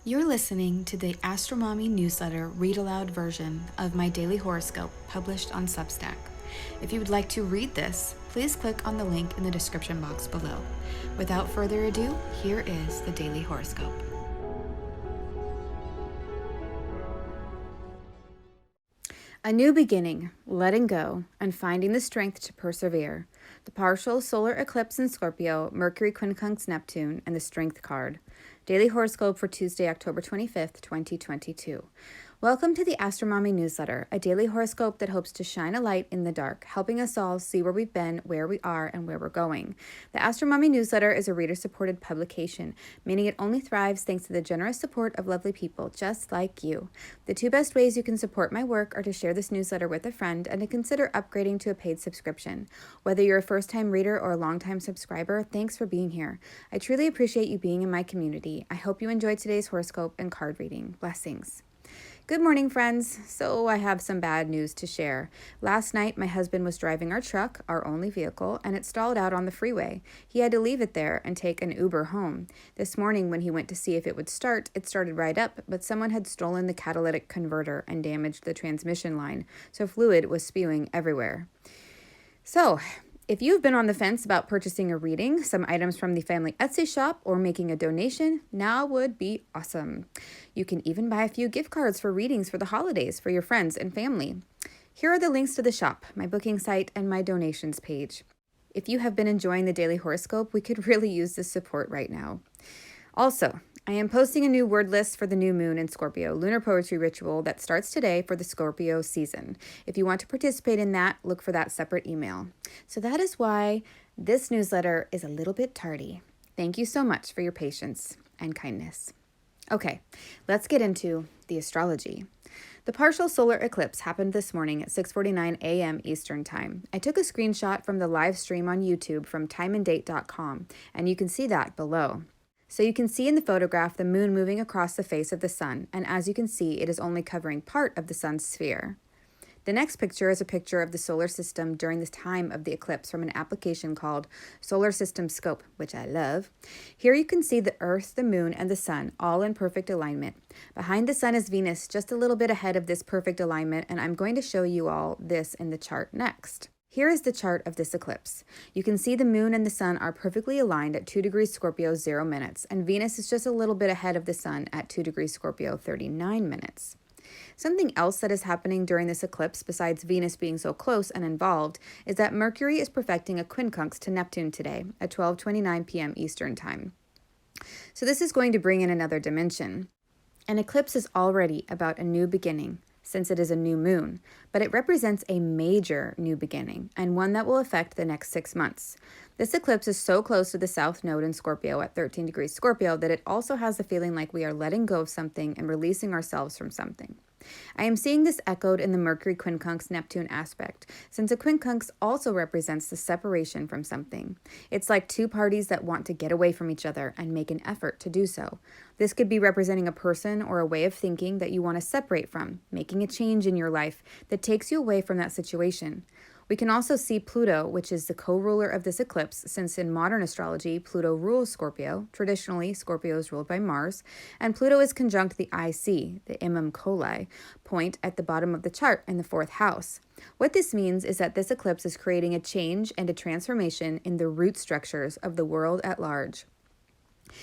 You're listening to the AstroMommy Newsletter read-aloud version of my daily horoscope published on Substack. If you would like to read this, please click on the link in the description box below. Without further ado, here is the daily horoscope. A new beginning, letting go, and finding the strength to persevere. The partial solar eclipse in Scorpio, Mercury quincunx Neptune, and the Strength card. Daily horoscope for Tuesday, October 25th, 2022. Welcome to the AstroMommy Newsletter, a daily horoscope that hopes to shine a light in the dark, helping us all see where we've been, where we are, and where we're going. The AstroMommy Newsletter is a reader-supported publication, meaning it only thrives thanks to the generous support of lovely people just like you. The two best ways you can support my work are to share this newsletter with a friend and to consider upgrading to a paid subscription. Whether you're a first-time reader or a long-time subscriber, thanks for being here. I truly appreciate you being in my community. I hope you enjoyed today's horoscope and card reading. Blessings. Good morning, friends. So I have some bad news to share. Last night, my husband was driving our truck, our only vehicle, and it stalled out on the freeway. He had to leave it there and take an Uber home. This morning, when he went to see if it would start, it started right up, but someone had stolen the catalytic converter and damaged the transmission line, so fluid was spewing everywhere. So, if you've been on the fence about purchasing a reading, some items from the family Etsy shop, or making a donation, now would be awesome. You can even buy a few gift cards for readings for the holidays for your friends and family. Here are the links to the shop, my booking site, and my donations page. If you have been enjoying the daily horoscope, we could really use this support right now. Also, I am posting a new word list for the new moon in Scorpio lunar poetry ritual that starts today for the Scorpio season. If you want to participate in that, look for that separate email. So that is why this newsletter is a little bit tardy. Thank you so much for your patience and kindness. Okay, let's get into the astrology. The partial solar eclipse happened this morning at 6:49 a.m. Eastern Time. I took a screenshot from the live stream on YouTube from timeanddate.com, and you can see that below. So you can see in the photograph the moon moving across the face of the sun, and as you can see, it is only covering part of the sun's sphere. The next picture is a picture of the solar system during the time of the eclipse from an application called Solar System Scope, which I love. Here you can see the Earth, the moon, and the sun all in perfect alignment. Behind the sun is Venus, just a little bit ahead of this perfect alignment, and I'm going to show you all this in the chart next. Here is the chart of this eclipse. You can see the moon and the sun are perfectly aligned at 2 degrees Scorpio 0 minutes, and Venus is just a little bit ahead of the sun at 2 degrees Scorpio 39 minutes. Something else that is happening during this eclipse, besides Venus being so close and involved, is that Mercury is perfecting a quincunx to Neptune today at 12:29 p.m. Eastern Time. So this is going to bring in another dimension. An eclipse is already about a new beginning, since it is a new moon, but it represents a major new beginning, and one that will affect the next 6 months. This eclipse is so close to the South Node in Scorpio at 13 degrees Scorpio that it also has the feeling like we are letting go of something and releasing ourselves from something. I am seeing this echoed in the Mercury quincunx Neptune aspect, since a quincunx also represents the separation from something. It's like two parties that want to get away from each other and make an effort to do so. This could be representing a person or a way of thinking that you want to separate from, making a change in your life that takes you away from that situation. We can also see Pluto, which is the co-ruler of this eclipse, since in modern astrology, Pluto rules Scorpio. Traditionally, Scorpio is ruled by Mars, and Pluto is conjunct the IC, the Imam Coli, point at the bottom of the chart in the 4th house. What this means is that this eclipse is creating a change and a transformation in the root structures of the world at large.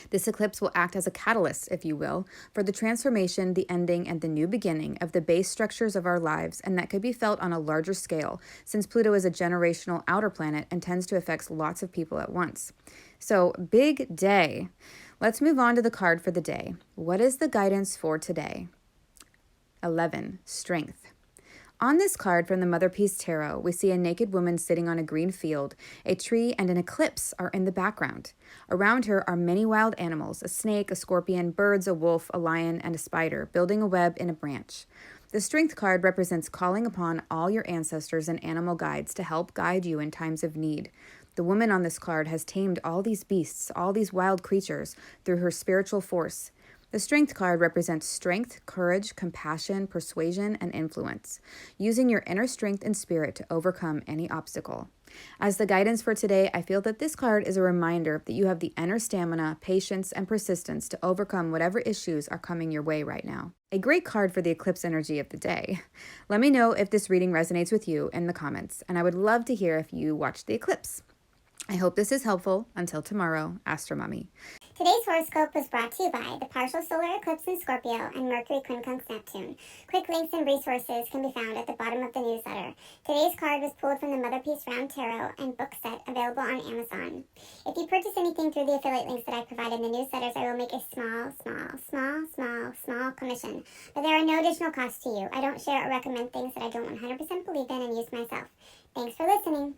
This eclipse will act as a catalyst, if you will, for the transformation, the ending, and the new beginning of the base structures of our lives, and that could be felt on a larger scale, since Pluto is a generational outer planet and tends to affect lots of people at once. So, big day. Let's move on to the card for the day. What is the guidance for today? 11. Strength. On this card from the Motherpeace Tarot, we see a naked woman sitting on a green field. A tree and an eclipse are in the background. Around her are many wild animals, a snake, a scorpion, birds, a wolf, a lion, and a spider, building a web in a branch. The Strength card represents calling upon all your ancestors and animal guides to help guide you in times of need. The woman on this card has tamed all these beasts, all these wild creatures, through her spiritual force. The Strength card represents strength, courage, compassion, persuasion, and influence, using your inner strength and spirit to overcome any obstacle. As the guidance for today, I feel that this card is a reminder that you have the inner stamina, patience, and persistence to overcome whatever issues are coming your way right now. A great card for the eclipse energy of the day. Let me know if this reading resonates with you in the comments, and I would love to hear if you watched the eclipse. I hope this is helpful. Until tomorrow, AstroMommy. Today's horoscope was brought to you by the partial solar eclipse in Scorpio and Mercury quincunx Neptune. Quick links and resources can be found at the bottom of the newsletter. Today's card was pulled from the Motherpeace Round Tarot and book set available on Amazon. If you purchase anything through the affiliate links that I provide in the newsletters, I will make a small commission. But there are no additional costs to you. I don't share or recommend things that I don't 100% believe in and use myself. Thanks for listening.